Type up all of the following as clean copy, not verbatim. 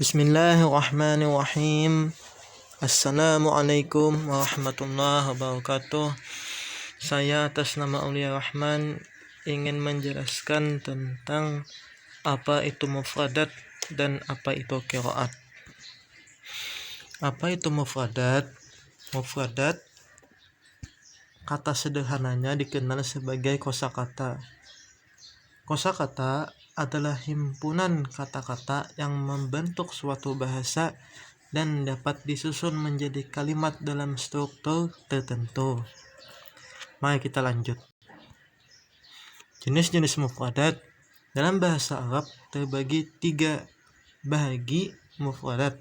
Bismillahirrahmanirrahim. Assalamualaikum warahmatullahi wabarakatuh. Saya atas nama Aulia Rahman ingin menjelaskan tentang apa itu mufradat dan apa itu qiraat. Apa itu mufradat? Mufradat kata sederhananya dikenal sebagai kosakata. Kosakata adalah himpunan kata-kata yang membentuk suatu bahasa dan dapat disusun menjadi kalimat dalam struktur tertentu. Mari kita lanjut. Jenis-jenis mufradat dalam bahasa Arab terbagi 3 bahagi mufradat.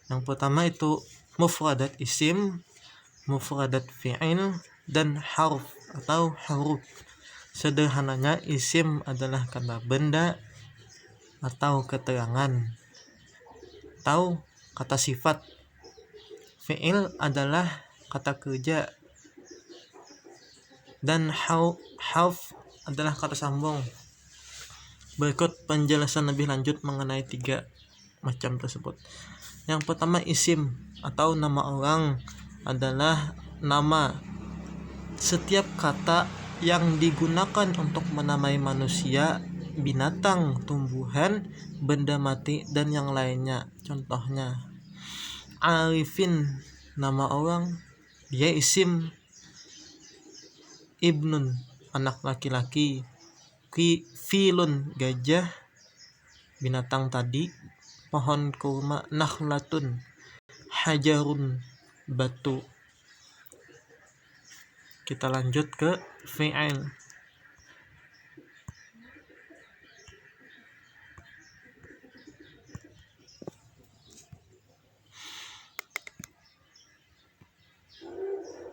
Yang pertama itu mufradat isim, mufradat fi'il, dan harf atau huruf. Sederhananya isim adalah kata benda atau keterangan atau kata sifat. Fi'il adalah kata kerja dan harf adalah kata sambung. Berikut penjelasan lebih lanjut mengenai 3 macam tersebut. Yang pertama isim atau nama orang adalah nama. Setiap kata yang digunakan untuk menamai manusia, binatang, tumbuhan, benda mati, dan yang lainnya. Contohnya Arifin, nama orang, dia isim. Ibnun, anak laki-laki. Filun, gajah, binatang tadi. Pohon kurma. Nakhlatun, hajarun, batu. Kita lanjut ke fi'il.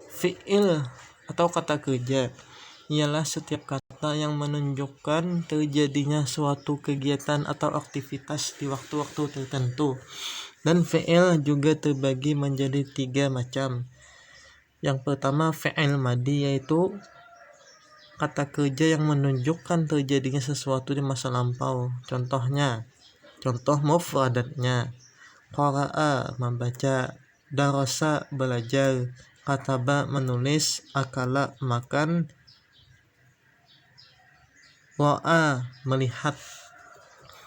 Fi'il atau kata kerja ialah setiap kata yang menunjukkan terjadinya suatu kegiatan atau aktivitas di waktu-waktu tertentu. Dan fi'il juga terbagi menjadi 3 macam. Yang pertama fi'il madi, yaitu kata kerja yang menunjukkan terjadinya sesuatu di masa lampau. Contoh mufradatnya: qara'a, membaca; darasa, belajar; kataba, menulis; akala, makan; wa'a, melihat.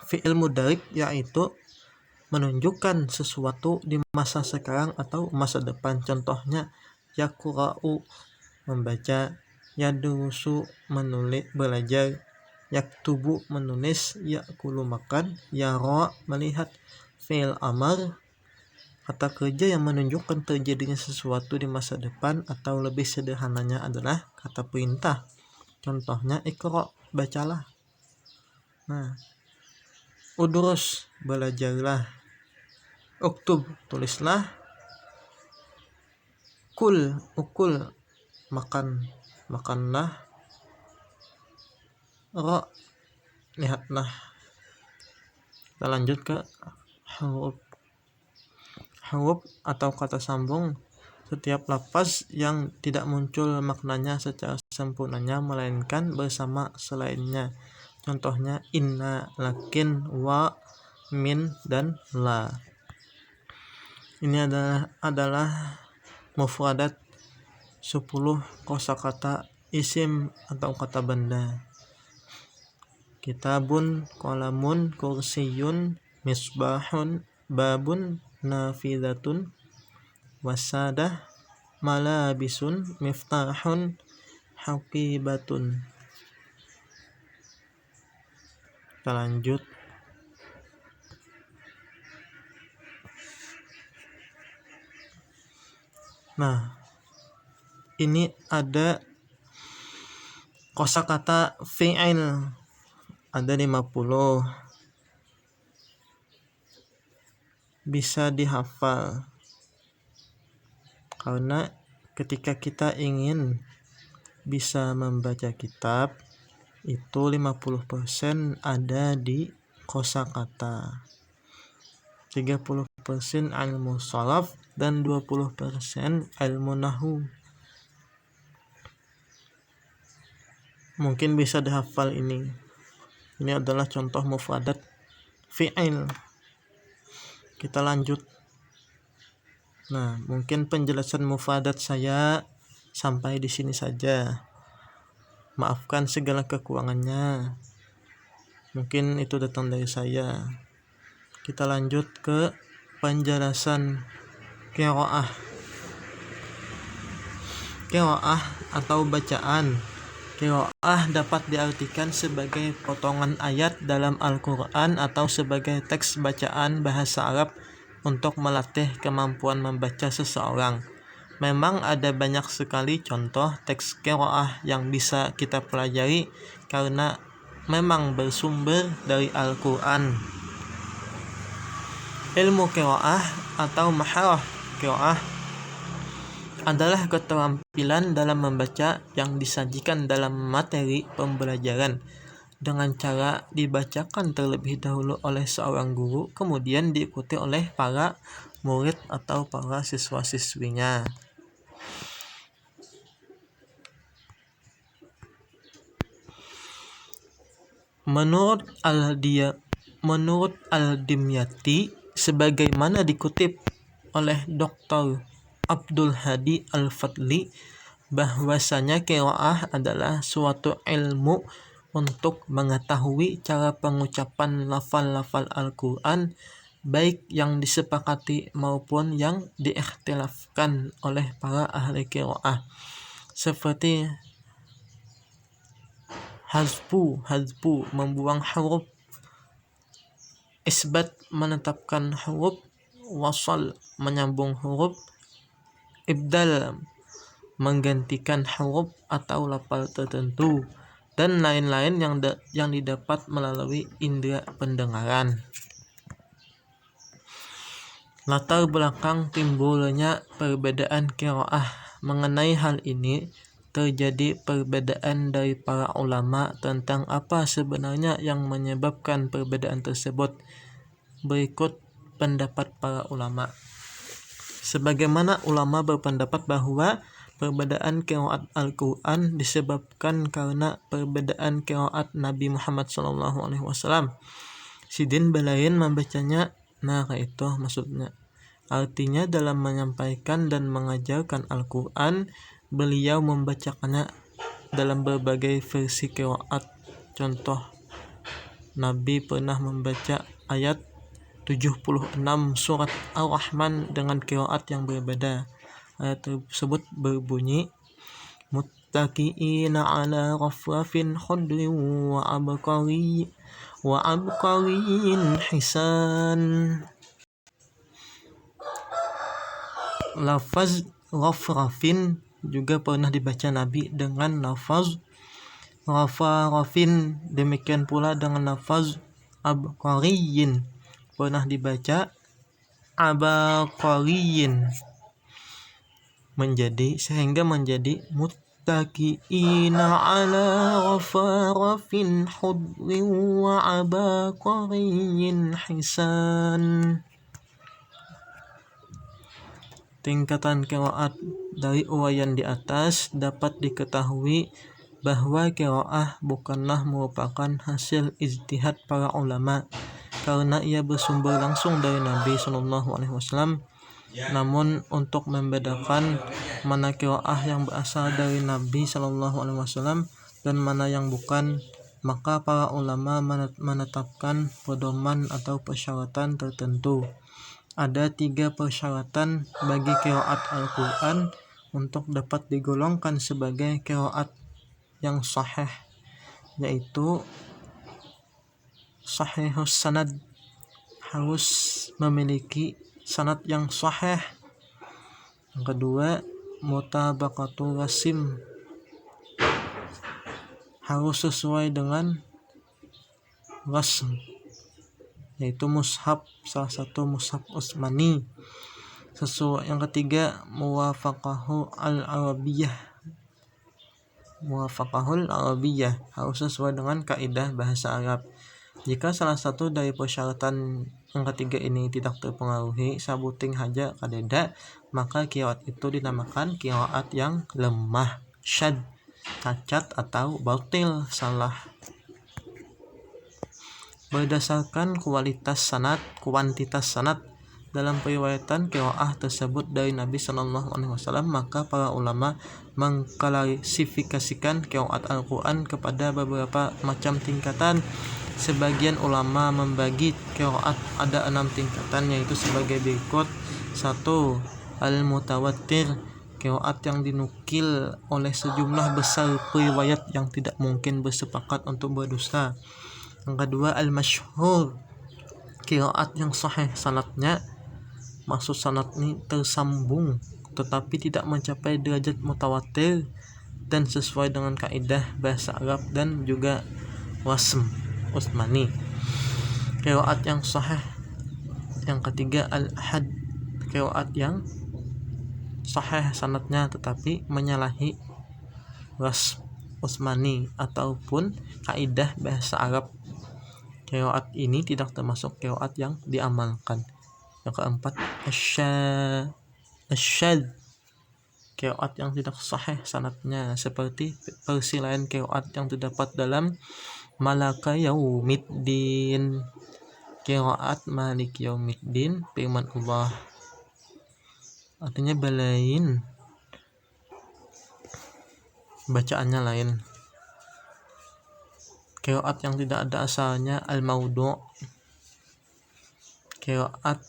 Fi'il mudhari yaitu menunjukkan sesuatu di masa sekarang atau masa depan. Contohnya yaqra'u, membaca; yadrusu, menulis, belajar; yaktubu, menulis; ya'kulu, makan; yara, melihat. Fi'il amar, kata kerja yang menunjukkan terjadinya sesuatu di masa depan atau lebih sederhananya adalah kata perintah. Contohnya iqra, bacalah. Udrus, belajarlah. Uktub, tulislah. Kul, ukul, makan, makanlah. Ra, lihatlah. Kita lanjut ke huruf. Huruf atau kata sambung setiap lafaz yang tidak muncul maknanya secara sempurnanya melainkan bersama selainnya. Contohnya inna, lakin, wa, min, dan la. Ini adalah mufradat 10 kosakata isim atau kata benda. Kitabun, qalamun, kursiyun, misbahun, babun, nafidatun, wasadah, malabisun, miftahun, haqibatun. Kita lanjut. Ini ada kosakata fi'il, ada 50. Bisa dihafal karena ketika kita ingin bisa membaca kitab itu 50% ada di kosakata, 30% ilmu sharaf, dan 20% ilmu nahwu. Mungkin bisa dihafal ini. Ini adalah contoh mufradat fi'il. Kita lanjut. Nah, mungkin penjelasan mufadat saya sampai di sini saja. Maafkan segala kekurangannya. Mungkin itu datang dari saya. Kita lanjut ke penjelasan qiraah. Qiraah atau bacaan. Qiraah dapat diartikan sebagai potongan ayat dalam Al-Quran atau sebagai teks bacaan bahasa Arab untuk melatih kemampuan membaca seseorang. Memang ada banyak sekali contoh teks qiraah yang bisa kita pelajari karena memang bersumber dari Al-Quran. Ilmu qiraah atau maharah qiraah adalah keterampilan dalam membaca yang disajikan dalam materi pembelajaran dengan cara dibacakan terlebih dahulu oleh seorang guru, kemudian diikuti oleh para murid atau para siswa-siswinya. Menurut Al-Dimyati, sebagaimana dikutip oleh Dr. Abdul Hadi Al-Fadli, bahwasanya qiraah adalah suatu ilmu untuk mengetahui cara pengucapan lafal-lafal Al-Quran, baik yang disepakati maupun yang diikhtilafkan oleh para ahli qiraah, seperti hazfu membuang huruf, isbat menetapkan huruf, wasal menyambung huruf, ibdal menggantikan huruf atau lafal tertentu, dan lain-lain yang didapat melalui indera pendengaran. Latar belakang timbulnya perbedaan qiraah. Mengenai hal ini, terjadi perbedaan dari para ulama tentang apa sebenarnya yang menyebabkan perbedaan tersebut. Berikut pendapat para ulama. Sebagaimana ulama berpendapat bahwa perbedaan qiraat Al-Quran disebabkan karena perbedaan qiraat Nabi Muhammad SAW. Sidin Balain membacanya, nah itu maksudnya. Artinya dalam menyampaikan dan mengajarkan Al-Quran, beliau membacakannya dalam berbagai versi qiraat. Contoh, Nabi pernah membaca ayat 76 surat Ar-Rahman dengan qiraat yang berbeda. Ayat tersebut berbunyi, muttaqiina ala rafrafin khudrin wa abqariyin hisan. Lafaz rafrafin juga pernah dibaca Nabi dengan lafaz rafarafin, demikian pula dengan lafaz abqariyin pernah dibaca abaqariyin, sehingga menjadi muttaqiina ala rafarafin khudrin wa abaqariyin hisan. Tingkatan qiraat. Dari uraian di atas dapat diketahui bahwa qiraah bukanlah merupakan hasil ijtihad para ulama karena ia bersumber langsung dari Nabi SAW. Namun untuk membedakan mana qiraah yang berasal dari Nabi SAW dan mana yang bukan, maka para ulama menetapkan pedoman atau persyaratan tertentu. Ada 3 persyaratan bagi qiraat Al-Quran untuk dapat digolongkan sebagai qiraat yang sahih, yaitu sahihus sanad, harus memiliki sanad yang sahih. Yang kedua, mutabaqatul rasim, harus sesuai dengan rasm, yaitu mushaf, salah satu mushaf Utsmani. Yang ketiga, muwafaqahul arabiyah, harus sesuai dengan kaidah bahasa Arab. Jika salah satu dari persyaratan yang ketiga ini tidak terpengaruhi, sabuting haja kadeda, maka qiraat itu dinamakan qiraat yang lemah, syadz, cacat atau batil, salah. Berdasarkan kuantitas sanad, dalam periwayatan qiraah tersebut dari Nabi SAW, maka para ulama mengklasifikasikan qiraat Al-Quran kepada beberapa macam tingkatan. Sebagian ulama membagi qiraat ada 6 tingkatan, yaitu sebagai berikut. 1. Al-mutawatir, qiraat yang dinukil oleh sejumlah besar periwayat yang tidak mungkin bersepakat untuk berdusta. Yang kedua, al-masyhur, qiraat yang sahih sanadnya, maksud sanad ini tersambung tetapi tidak mencapai derajat mutawatir dan sesuai dengan kaidah bahasa Arab dan juga wasm Utsmani. Qiraat yang sahih. Yang ketiga, al-ahad, qiraat yang sahih sanadnya tetapi menyalahi wasm Utsmani ataupun kaidah bahasa Arab. Qiraat ini tidak termasuk qiraat yang diamalkan. Yang keempat, asyadz, qiraat yang tidak sahih sanadnya, seperti perselisihan qiraat yang terdapat dalam Malaka Yaumiddin, qiraat Malik Yaumiddin, firman Allah, artinya balain, bacaannya lain. Qiraat yang tidak ada asalnya, al-maudu', qiraat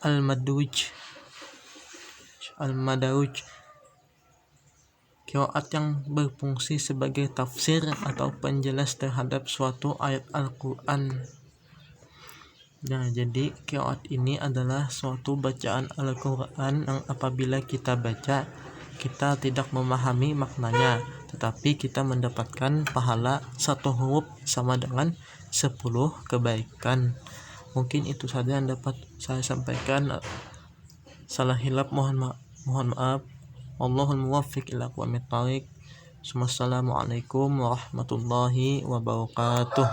al-madruj, qiraat yang berfungsi sebagai tafsir atau penjelas terhadap suatu ayat Al-Quran. Nah, jadi qiraat ini adalah suatu bacaan Al-Quran yang apabila kita baca, kita tidak memahami maknanya, tetapi kita mendapatkan pahala 1 huruf sama dengan 10 kebaikan. Mungkin itu saja yang dapat saya sampaikan. Salah hilaf mohon maaf. Wallahul muwaffiq ila aqwamit thoriq. Wassalamualaikum warahmatullahi wabarakatuh.